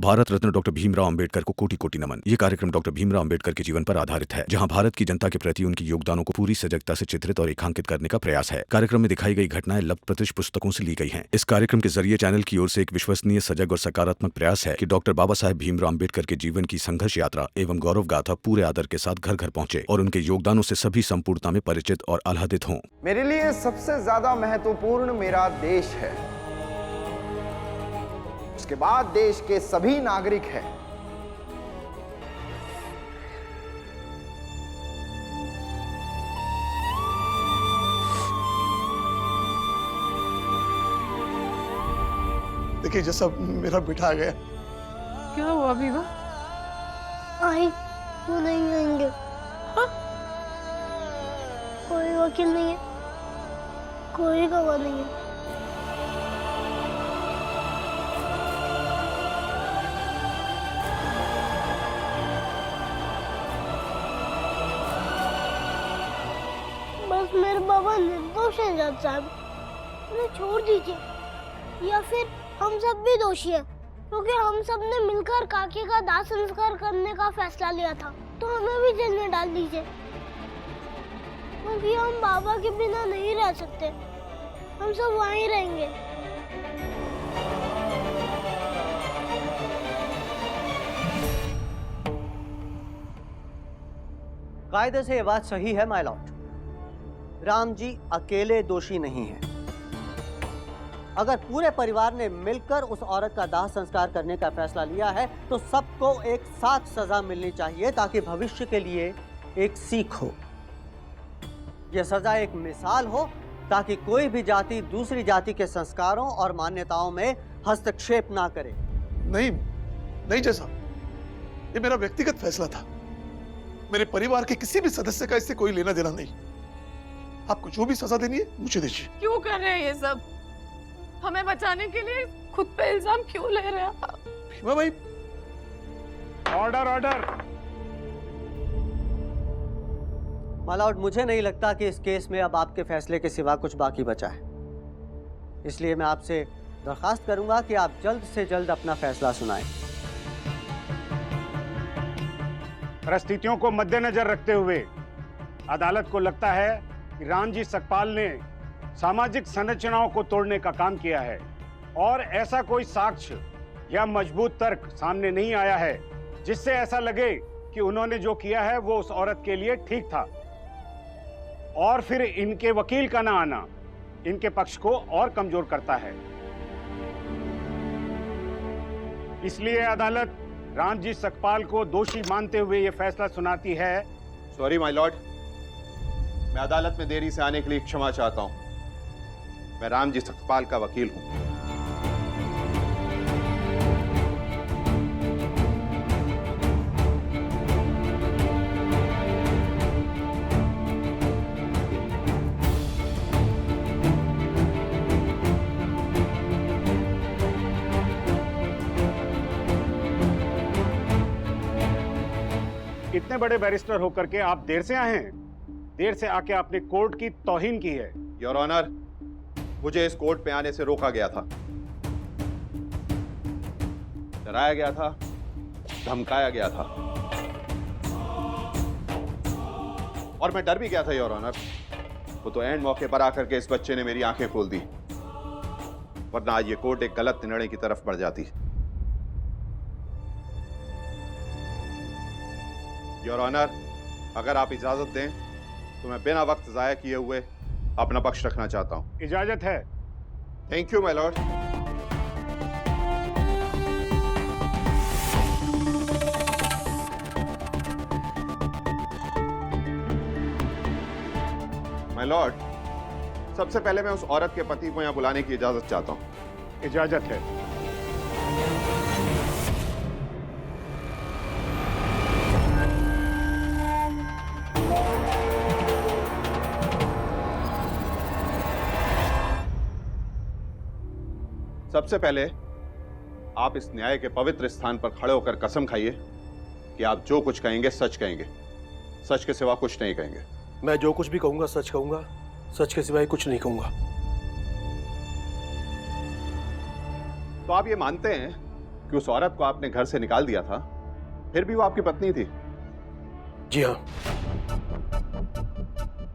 Bharat Ratna doctor Bhimrao Ambedkar को कोटि कोटि नमन। ये कार्यक्रम डॉक्टर भीमराव अंबेडकर के जीवन पर आधारित है, जहां भारत की जनता के प्रति उनके योगदानों को पूरी सजगता से चित्रित और रेखांकित करने का प्रयास है। कार्यक्रम में दिखाई गई घटनाएं लब्ध प्रतिष्ठ पुस्तकों से ली गई हैं। इस कार्यक्रम के जरिए चैनल की ओर से एक विश्वसनीय, सजग और सकारात्मक प्रयास है कि डॉक्टर बाबा साहेब भीमराव अंबेडकर के जीवन की संघर्ष यात्रा एवं गौरव गाथा पूरे आदर के साथ घर घर पहुंचे और उनके योगदानों से सभी संपूर्णता में परिचित और आह्लादित हों। मेरे लिए सबसे ज्यादा महत्वपूर्ण मेरा देश है, उसके बाद देश के सभी नागरिक हैं। देखिए जैसा मेरा बेटा आ गया। क्या हुआ विवा? आई वो नहीं आएंगे। हाँ? कोई वकील नहीं है, कोई गवाह नहीं है। बस मेरे बाबा निर्दोष हैं जज साहब, उन्हें छोड़ दीजिए, या फिर हम सब भी दोषी हैं, क्योंकि हम सब ने मिलकर काके का दाह संस्कार करने का फैसला लिया था, तो हमें भी जेल में डाल दीजिए, क्योंकि हम बाबा के बिना नहीं रह सकते, हम सब वहीं रहेंगे। कायदे से ये बात सही है माय लॉर्ड, राम जी अकेले दोषी नहीं हैं। अगर पूरे परिवार ने मिलकर उस औरत का दाह संस्कार करने का फैसला लिया है तो सबको एक साथ सजा मिलनी चाहिए, ताकि भविष्य के लिए एक सीख हो। यह सजा एक मिसाल हो, ताकि कोई भी जाति दूसरी जाति के संस्कारों और मान्यताओं में हस्तक्षेप ना करे। नहीं नहीं जैसा, ये मेरा व्यक्तिगत फैसला था, मेरे परिवार के किसी भी सदस्य का इससे कोई लेना देना नहीं। आपको जो भी सजा देनी है मुझे दीजिए। क्यों कर रहे हैं ये सब? हमें बचाने के लिए खुद पे इल्जाम क्यों ले रहे हैं आप? भीमा भाई, ऑर्डर ऑर्डर। माय लॉर्ड, मुझे नहीं लगता कि इस केस में अब आपके फैसले के सिवा कुछ बाकी बचा है, इसलिए मैं आपसे दरखास्त करूंगा कि आप जल्द से जल्द अपना फैसला सुनाएं। परिस्थितियों को मद्देनजर रखते हुए अदालत को लगता है कि रामजी सकपाल ने सामाजिक संरचनाओं को तोड़ने का काम किया है और ऐसा कोई साक्ष्य या मजबूत तर्क सामने नहीं आया है जिससे ऐसा लगे कि उन्होंने जो किया है वो उस औरत के लिए ठीक था। और फिर इनके वकील का ना आना इनके पक्ष को और कमजोर करता है। इसलिए अदालत रामजी सकपाल को दोषी मानते हुए यह फैसला सुनाती है। सॉरी माय लॉर्ड, मैं अदालत में देरी से आने के लिए क्षमा चाहता हूं। मैं रामजी सकपाल का वकील हूं। इतने बड़े बैरिस्टर होकर के आप देर से आए हैं। देर से आके आपने कोर्ट की तौहीन की है। योर ऑनर, मुझे इस कोर्ट पे आने से रोका गया था, डराया गया था, धमकाया गया था और मैं डर भी गया था योर ऑनर। वो तो एंड मौके पर आकर के इस बच्चे ने मेरी आंखें खोल दी, वरना आज ये कोर्ट एक गलत निर्णय की तरफ बढ़ जाती। योर ऑनर, अगर आप इजाजत दें तो मैं बिना वक्त जाया किए हुए अपना पक्ष रखना चाहता हूं। इजाजत है। Thank you my Lord. My Lord, सबसे पहले मैं उस औरत के पति को यहां बुलाने की इजाजत चाहता हूं। इजाजत है। सबसे पहले आप इस न्याय के पवित्र स्थान पर खड़े होकर कसम खाइए कि आप जो कुछ कहेंगे सच कहेंगे, सच के सिवा कुछ नहीं कहेंगे। मैं जो कुछ भी कहूंगा सच कहूंगा, सच के सिवाय कुछ नहीं कहूंगा। तो आप ये मानते हैं कि उस औरत को आपने घर से निकाल दिया था, फिर भी वो आपकी पत्नी थी? जी हाँ।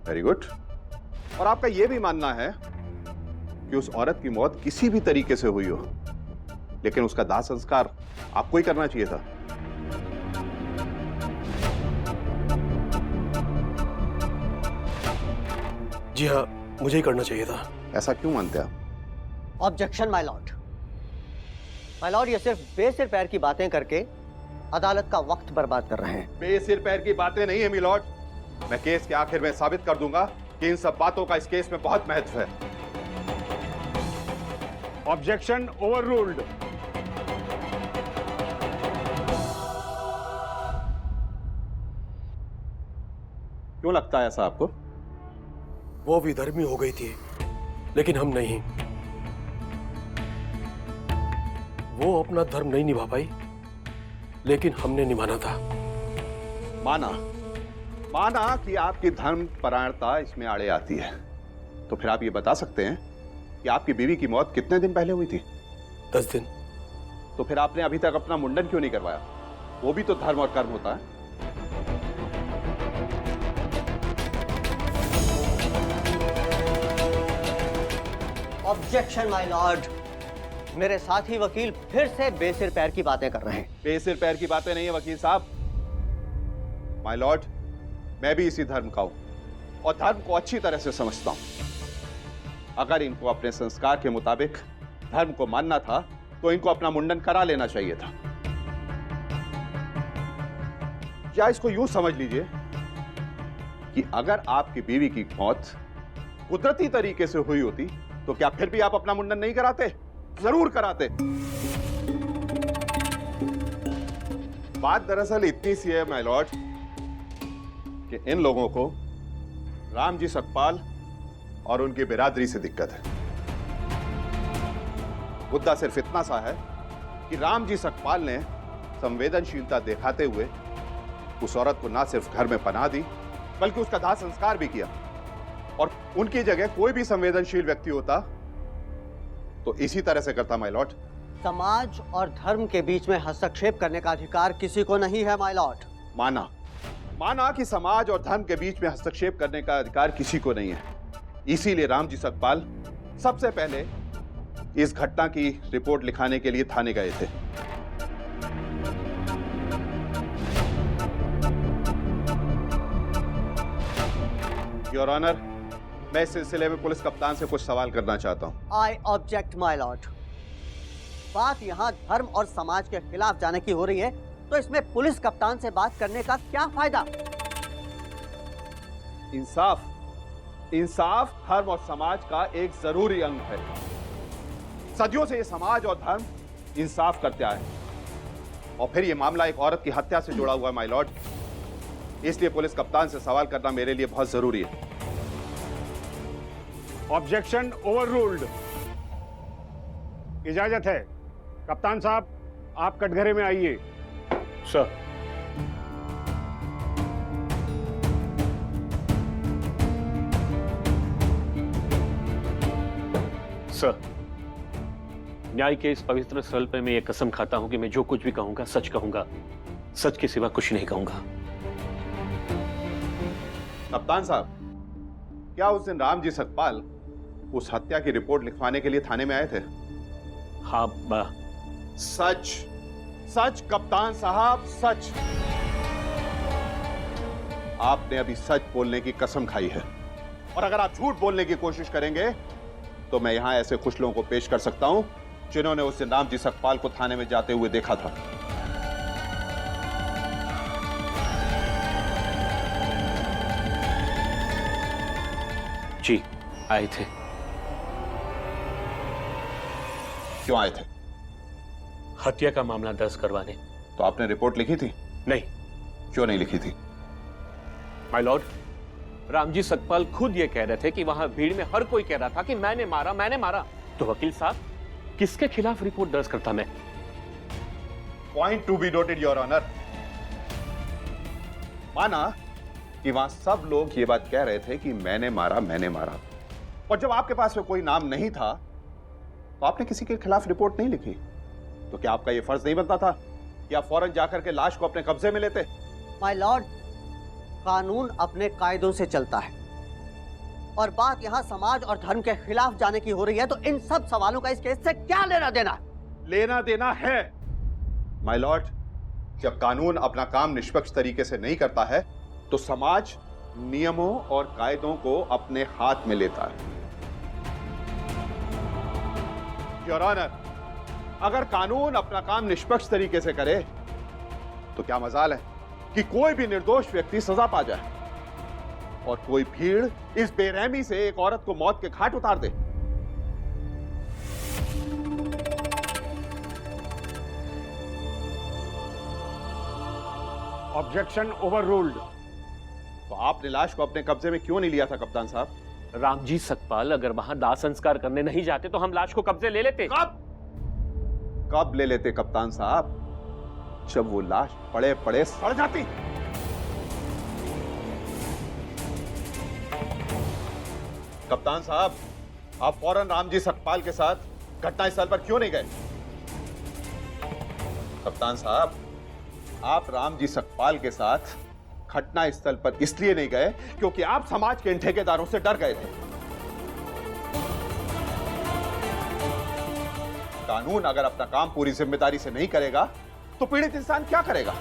Very good. और आपका यह भी मानना है कि उस औरत की मौत किसी भी तरीके से हुई हो, लेकिन उसका दाह संस्कार आपको ही करना चाहिए था? जी हाँ, मुझे ही करना चाहिए था। ऐसा क्यों मानते हैं आप? Objection my Lord. My Lord, ये सिर्फ बेसिर पैर की बातें करके अदालत का वक्त बर्बाद कर रहे हैं। बेसिर पैर की बातें नहीं है मिलॉर्ड। मैं केस के आखिर में साबित कर दूंगा कि इन सब बातों का इस केस में बहुत महत्व है। Objection overruled. क्यों लगता है ऐसा आपको? वो विधर्मी हो गई थी, लेकिन हम नहीं। वो अपना धर्म नहीं निभा पाई, लेकिन हमने निभाना था। माना कि आपकी धर्म परायणता इसमें आड़े आती है, तो फिर आप ये बता सकते हैं कि आपकी बीवी की मौत कितने दिन पहले हुई थी? 10 दिन। तो फिर आपने अभी तक अपना मुंडन क्यों नहीं करवाया? वो भी तो धर्म और कर्म होता है। Objection my Lord. मेरे साथी वकील फिर से बेसिर पैर की बातें कर रहे हैं। बेसिर पैर की बातें नहीं है वकील साहब। माय लॉर्ड, मैं भी इसी धर्म का हूं और धर्म को अच्छी तरह से समझता हूं। अगर इनको अपने संस्कार के मुताबिक धर्म को मानना था तो इनको अपना मुंडन करा लेना चाहिए था। या इसको यूं समझ लीजिए कि अगर आपकी बीवी की मौत कुदरती तरीके से हुई होती तो क्या फिर भी आप अपना मुंडन नहीं कराते? जरूर कराते। बात दरअसल इतनी सी है माय लॉर्ड कि इन लोगों को रामजी सकपाल और उनकी बिरादरी से दिक्कत है। मुद्दा सिर्फ इतना सा है कि रामजी सकपाल ने संवेदनशीलता दिखाते हुए उस औरत को ना सिर्फ घर में पनाह दी, बल्कि उसका दाह संस्कार भी किया। और उनकी जगह कोई भी संवेदनशील व्यक्ति होता तो इसी तरह से करता माय लॉर्ड। समाज और धर्म के बीच में हस्तक्षेप करने का अधिकार किसी को नहीं है माय लॉर्ड। माना कि समाज और धर्म के बीच में हस्तक्षेप करने का अधिकार किसी को नहीं है। इसीलिए रामजी सकपाल सबसे पहले इस घटना की रिपोर्ट लिखाने के लिए थाने गए थे। योर ऑनर, मैं इस सिलसिले में पुलिस कप्तान से कुछ सवाल करना चाहता हूं। I object my Lord. बात यहाँ धर्म और समाज के खिलाफ जाने की हो रही है, तो इसमें पुलिस कप्तान से बात करने का क्या फायदा? इंसाफ धर्म और समाज का एक जरूरी अंग है। सदियों से ये समाज और धर्म इंसाफ करते आए, और फिर ये मामला एक औरत की हत्या से जुड़ा हुआ है माय लॉर्ड। इसलिए पुलिस कप्तान से सवाल करना मेरे लिए बहुत जरूरी है। Objection overruled. इजाजत है। कप्तान साहब, आप कटघरे में आइए। सर। सर, न्याय के इस पवित्र स्थल पे मैं ये कसम खाता हूं कि मैं जो कुछ भी कहूंगा सच कहूंगा, सच के सिवा कुछ नहीं कहूंगा। कप्तान साहब, क्या उस दिन रामजी सकपाल उस हत्या की रिपोर्ट लिखवाने के लिए थाने में आए थे? हाँ सच कप्तान साहब, सच। आपने अभी सच बोलने की कसम खाई है, और अगर आप झूठ बोलने की कोशिश करेंगे तो मैं यहां ऐसे कुछ लोगों को पेश कर सकता हूं जिन्होंने उस दिन रामजी सकपाल को थाने में जाते हुए देखा था। जी, आए थे। क्यों आए थे? हत्या का मामला दर्ज करवाने। तो आपने रिपोर्ट लिखी थी? नहीं। क्यों नहीं लिखी थी? माय लॉर्ड, रामजी सकपाल खुद ये कह रहे थे कि वहां भीड़ में हर कोई कह रहा था कि मैंने मारा। तो वकील साहब, किसके खिलाफ रिपोर्ट दर्ज करता मैं? Point to be noted your honour. माना कि वहां सब लोग ये बात कह रहे थे कि मैंने मारा, और जब आपके पास में कोई नाम नहीं था तो आपने किसी के खिलाफ रिपोर्ट नहीं लिखी। तो क्या आपका यह फर्ज नहीं बनता था कि आप फौरन जाकर के लाश को अपने कब्जे में लेते? माय लॉर्ड, कानून अपने कायदों से चलता है और बात यहाँ समाज और धर्म के खिलाफ जाने की हो रही है, तो इन सब सवालों का इस केस से क्या लेना देना? लेना देना है माय लॉर्ड। जब कानून अपना काम निष्पक्ष तरीके से नहीं करता है तो समाज नियमों और कायदों को अपने हाथ में लेता है। योर ऑनर, अगर कानून अपना काम निष्पक्ष तरीके से करे तो क्या मजाल है कि कोई भी निर्दोष व्यक्ति सजा पा जाए और कोई भीड़ इस बेरहमी से एक औरत को मौत के घाट उतार दे। Objection overruled. तो आपने लाश को अपने कब्जे में क्यों नहीं लिया था कप्तान साहब? रामजी सतपाल अगर वहां दाह संस्कार करने नहीं जाते तो हम लाश को कब्जे ले लेते। कब ले लेते कप्तान साहब? जब वो लाश पड़े पड़े सड़ जाती। कप्तान साहब, आप फौरन रामजी सतपाल के साथ घटनास्थल पर क्यों नहीं गए? कप्तान साहब, आप रामजी सतपाल के साथ घटनास्थल पर इसलिए नहीं गए क्योंकि आप समाज के इन ठेकेदारों से डर गए थे। कानून अगर अपना काम पूरी जिम्मेदारी से नहीं करेगा तो पीड़ित इंसान क्या करेगा?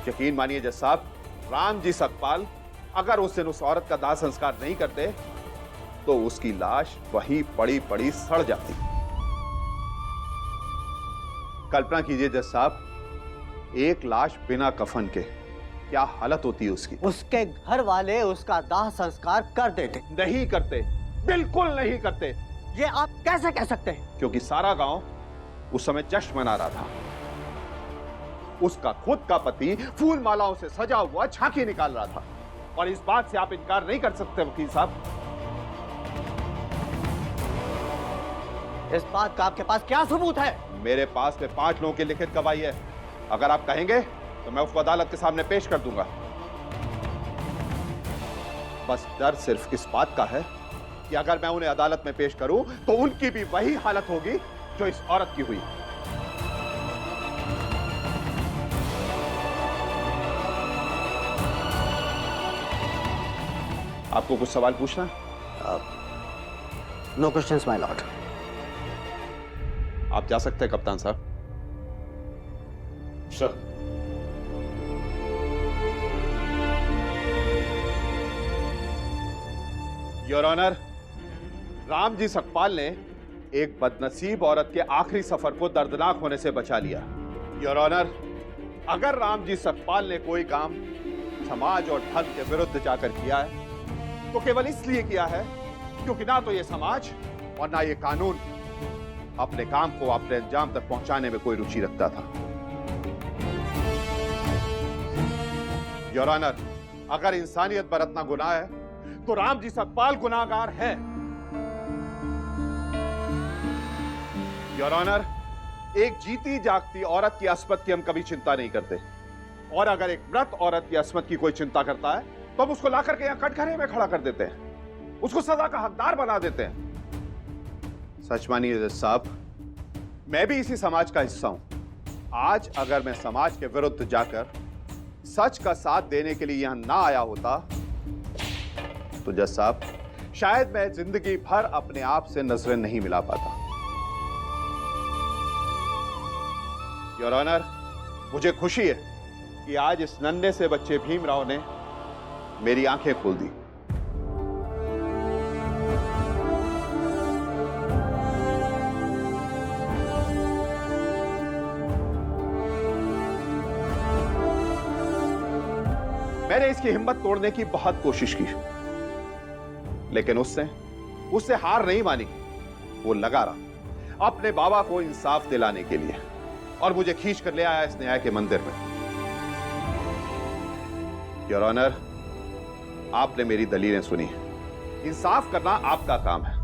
यकीन मानिए जज साहब, रामजी सतपाल अगर उस दिन उस औरत का दाह संस्कार नहीं करते तो उसकी लाश वहीं पड़ी पड़ी सड़ जाती। कल्पना कीजिए जज साहब, एक लाश बिना कफन के क्या हालत होती है उसकी। उसके घर वाले उसका दाह संस्कार कर देते। नहीं करते, बिल्कुल नहीं करते। ये आप कैसे कह सकते हैं? क्योंकि सारा गांव उस समय जश्न मना रहा था। उसका खुद का पति फूल मालाओं से सजा हुआ झांकी निकाल रहा था और इस बात से आप इनकार नहीं कर सकते वकील साहब। इस बात का आपके पास क्या सबूत है? मेरे पास में 5 लोगों की लिखित गवाही है। अगर आप कहेंगे तो मैं उसको अदालत के सामने पेश कर दूंगा। बस डर सिर्फ इस बात का है कि अगर मैं उन्हें अदालत में पेश करूं तो उनकी भी वही हालत होगी जो इस औरत की हुई। आपको कुछ सवाल पूछना? No questions my lord. आप जा सकते हैं कप्तान साहब। Sir. Your honour, Ramji Satpal ने एक बदनसीब औरत के आखिरी सफर को दर्दनाक होने से बचा लिया। योर ऑनर, अगर रामजी सतपाल ने कोई काम समाज और धर्म के विरुद्ध जाकर किया है तो केवल इसलिए किया है क्योंकि ना तो ये समाज और ना ये कानून अपने काम को अपने अंजाम तक पहुंचाने में कोई रुचि रखता था। योर ऑनर, अगर इंसानियत बरतना गुनाह है तो रामजी सतपाल गुनाहगार है। योर ऑनर, एक जीती जागती औरत की अस्मत की हम कभी चिंता नहीं करते और अगर एक मृत औरत की अस्मत की कोई चिंता करता है तो हम उसको लाकर के यहां कटघरे में खड़ा कर देते हैं, उसको सजा का हकदार बना देते हैं। सच मानिए जज साहब, मैं भी इसी समाज का हिस्सा हूं। आज अगर मैं समाज के विरुद्ध जाकर सच का साथ देने के लिए यहां ना आया होता तो जज साहब शायद मैं जिंदगी भर अपने आप से नजरें नहीं मिला पाता। योर ऑनर, मुझे खुशी है कि आज इस नन्हे से बच्चे भीमराव ने मेरी आंखें खोल दी। मैंने इसकी हिम्मत तोड़ने की बहुत कोशिश की लेकिन उससे हार नहीं मानी। वो लगा रहा अपने बाबा को इंसाफ दिलाने के लिए और मुझे खींच कर ले आया इस न्याय के मंदिर में। योर ऑनर, आपने मेरी दलीलें सुनी, इंसाफ करना आपका काम है।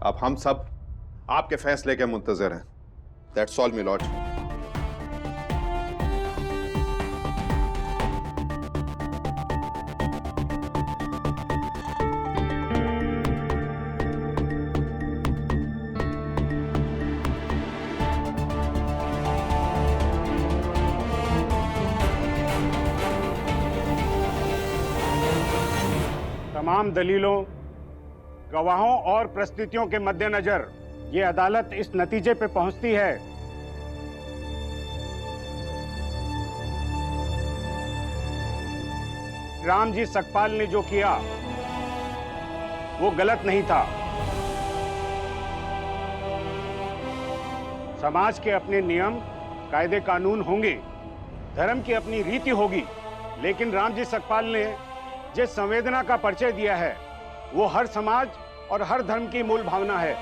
अब हम सब आपके फैसले के मुंतजर हैं। That's all my Lord. तमाम दलीलों, गवाहों और परिस्थितियों के मद्देनजर ये अदालत इस नतीजे पे पहुंचती है रामजी सकपाल ने जो किया वो गलत नहीं था। समाज के अपने नियम, कायदे कानून होंगे, धर्म की अपनी रीति होगी, लेकिन रामजी सकपाल ने जिस संवेदना का परिचय दिया है वो हर समाज और हर धर्म की मूल भावना है।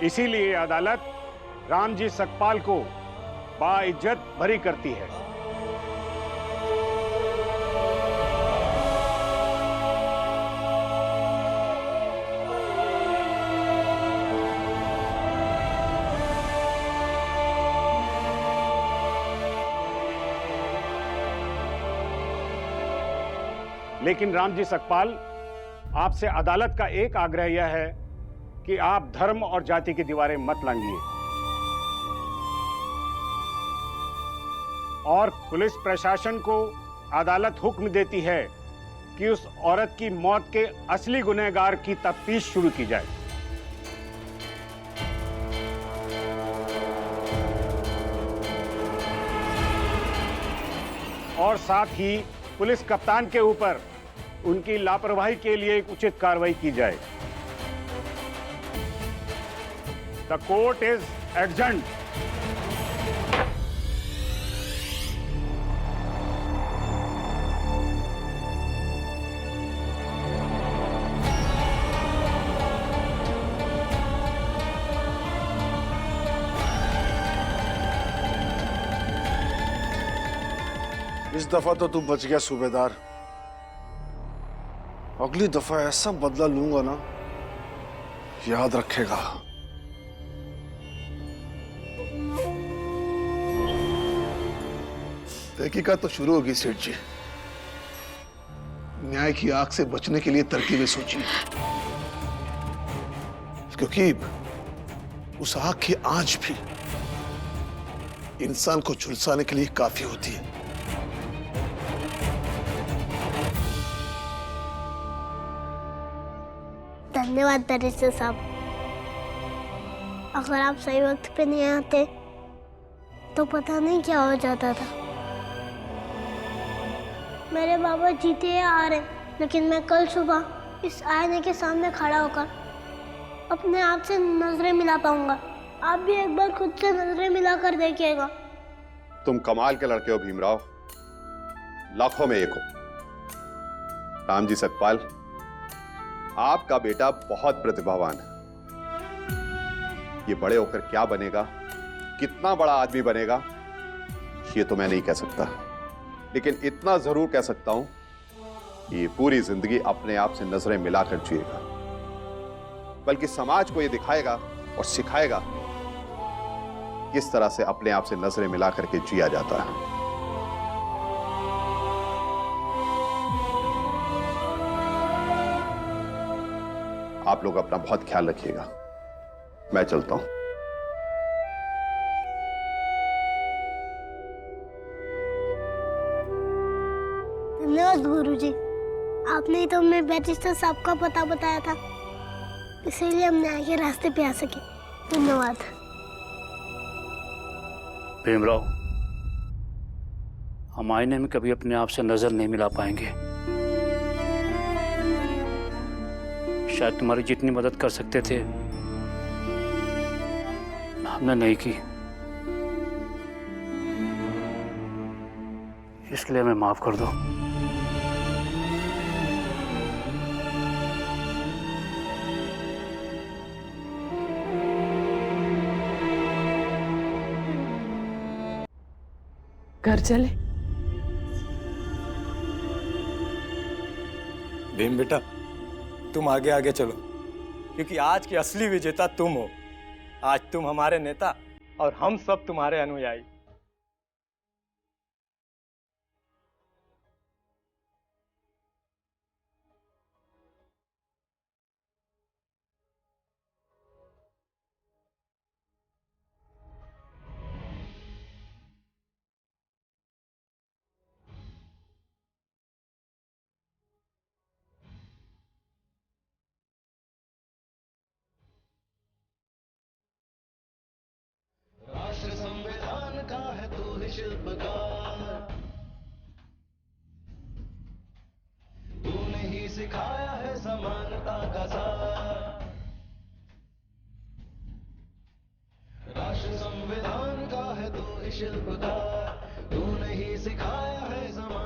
इसीलिए अदालत रामजी सकपाल को बाइज्जत बरी करती है। लेकिन रामजी सकपाल, आपसे अदालत का एक आग्रह यह है कि आप धर्म और जाति की दीवारें मत लांघिए और पुलिस प्रशासन को अदालत हुक्म देती है कि उस औरत की मौत के असली गुनहगार की तफ्तीश शुरू की जाए। और साथ ही पुलिस कप्तान के ऊपर उनकी लापरवाही के लिए एक उचित कार्रवाई की जाए। The court is adjourned. इस दफा तो तू बच गया सूबेदार। अगली दफा ऐसा बदला लूंगा ना, याद रखेगा। तहकीकात तो शुरू होगी सेठ जी। न्याय की आग से बचने के लिए तरकीबें सोचिए, क्योंकि उस आग की आंच भी इंसान को झुलसाने के लिए काफी होती है। धन्यवाद बैरिस्टर साहब। अगर आप सही वक्त पे नहीं आते तो पता नहीं क्या हो जाता था। मेरे बाबा जीते या हारे, लेकिन मैं कल सुबह इस आईने के सामने खड़ा होकर अपने आप से नजरें मिला पाऊंगा। आप भी एक बार खुद से नजरें मिलाकर देखिएगा। तुम कमाल के लड़के हो भीमराव, लाखों में एक हो। रामजी सकपाल, आपका बेटा बहुत प्रतिभावान है। ये बड़े होकर क्या बनेगा, कितना बड़ा आदमी बनेगा, ये तो मैं नहीं कह सकता, लेकिन इतना जरूर कह सकता हूं कि ये पूरी जिंदगी अपने आप से नजरें मिलाकर जिएगा, बल्कि समाज को ये दिखाएगा और सिखाएगा किस तरह से अपने आप से नजरें मिलाकर के जिया जाता है। आप लोग अपना बहुत ख्याल रखिएगा। मैं चलता हूं। धन्यवाद गुरुजी। आपने ही तो हमें बैरिस्टर साहब का पता बताया था, इसीलिए हम न्याय के रास्ते पे आ सके। धन्यवाद। भीमराव, हम आईने में कभी अपने आप से नजर नहीं मिला पाएंगे। शायद तुम्हारी जितनी मदद कर सकते थे हमने नहीं की, इसलिए हमें माफ कर दो। घर चले। भीम बेटा, तुम आगे आगे चलो, क्योंकि आज की असली विजेता तुम हो। आज तुम हमारे नेता और हम सब तुम्हारे अनुयायी। का है तू ही शिल्पकार, तूने ही सिखाया है समानता का सार। राष्ट्र संविधान का है तू ही शिल्पकार, तूने ही सिखाया है समानता